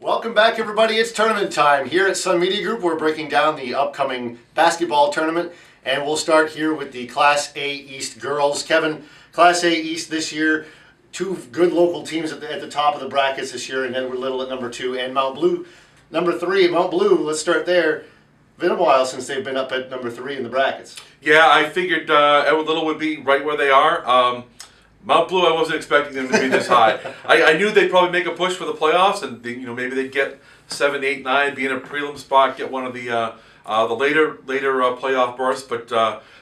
Welcome back, everybody. It's tournament time. Here at Sun Media Group, we're breaking down the upcoming basketball tournament, and we'll start here with the Class A East girls. Kevin, Class A East this year, two good local teams at the top of the brackets this year, and Edward Little at number 2, and Mount Blue, number 3. Mount Blue, let's start there. Been a while since they've been up at number 3 in the brackets. Yeah, I figured Edward Little would be right where they are. Mount Blue, I wasn't expecting them to be this high. I knew they'd probably make a push for the playoffs, and maybe they'd get 7, 8, 9, be in a prelim spot, get one of the later playoff berths. But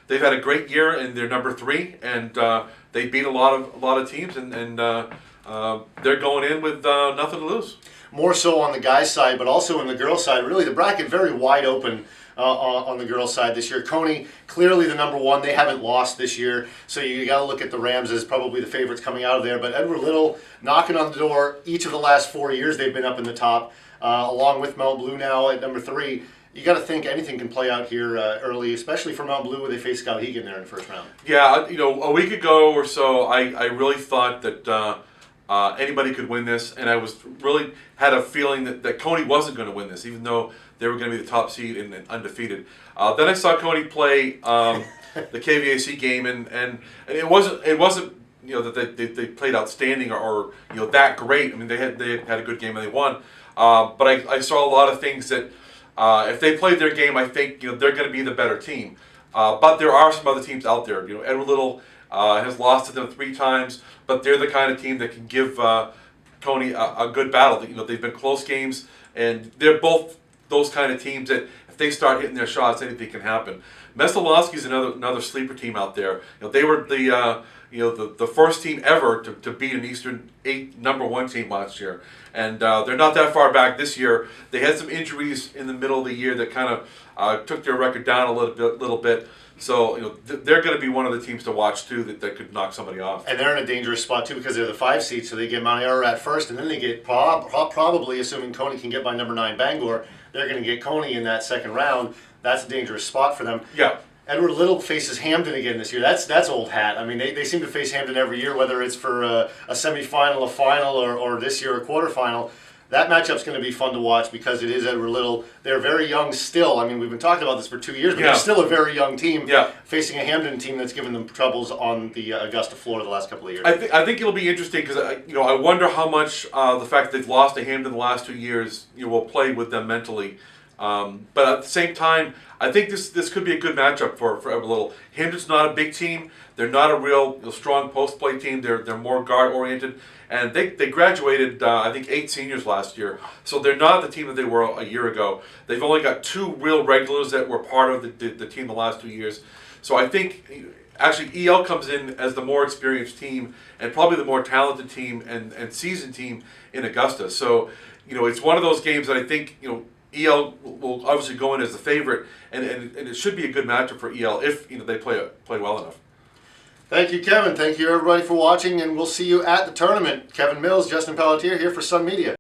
they've had a great year, and they're number 3, and they beat a lot of teams, and they're going in with nothing to lose. More so on the guys' side, but also on the girls' side. Really, the bracket very wide open. On the girls' side this year. Coney, clearly the number 1. They haven't lost this year, so you got to look at the Rams as probably the favorites coming out of there. But Edward Little knocking on the door. Each of the last 4 years they've been up in the top, along with Mount Blue now at number 3. You got to think anything can play out here early, especially for Mount Blue where they face Skowhegan there in the first round. Yeah, a week ago or so, I really thought that anybody could win this, and I was really had a feeling that Coney wasn't going to win this, even though they were going to be the top seed and undefeated. Then I saw Coney play the KVAC game, and it wasn't that they played outstanding or that great. I mean, they had a good game and they won. But I saw a lot of things that if they played their game, I think they're going to be the better team. But there are some other teams out there. Edward Little has lost to them 3 times, but they're the kind of team that can give Coney a good battle. They've been close games, and they're both those kind of teams that if they start hitting their shots, anything can happen. Messalowski's another sleeper team out there. They were the first team ever to beat an Eastern 8 number 1 team last year, and they're not that far back this year. They had some injuries in the middle of the year that kind of took their record down a little bit. So they're going to be one of the teams to watch too that could knock somebody off. And they're in a dangerous spot too because they're the 5 seed, so they get Mount Ararat first, and then they get probably, assuming Coney can get by number 9 Bangor, they're going to get Coney in that second round. That's a dangerous spot for them. Yeah. Edward Little faces Hampden again this year. That's old hat. I mean, they seem to face Hampden every year, whether it's for a semifinal, a final, or this year a quarterfinal. That matchup's going to be fun to watch because it is Edward Little. They're very young still. I mean, we've been talking about this for 2 years, but they're still a very young team facing a Hampden team that's given them troubles on the Augusta floor the last couple of years. I think it'll be interesting because I wonder how much the fact that they've lost to Hampden the last 2 years will play with them mentally. But at the same time, I think this could be a good matchup for Edward Little. Hampden's not a big team. They're not a real strong post play team. They're more guard oriented, and they graduated I think 8 seniors last year. So they're not the team that they were a year ago. They've only got 2 real regulars that were part of the team the last 2 years. So I think actually EL comes in as the more experienced team and probably the more talented team and seasoned team in Augusta. So it's one of those games that I think EL will obviously go in as the favorite, and it should be a good matchup for EL if they play well enough. Thank you, Kevin. Thank you, everybody, for watching, and we'll see you at the tournament. Kevin Mills, Justin Pelletier here for Sun Media.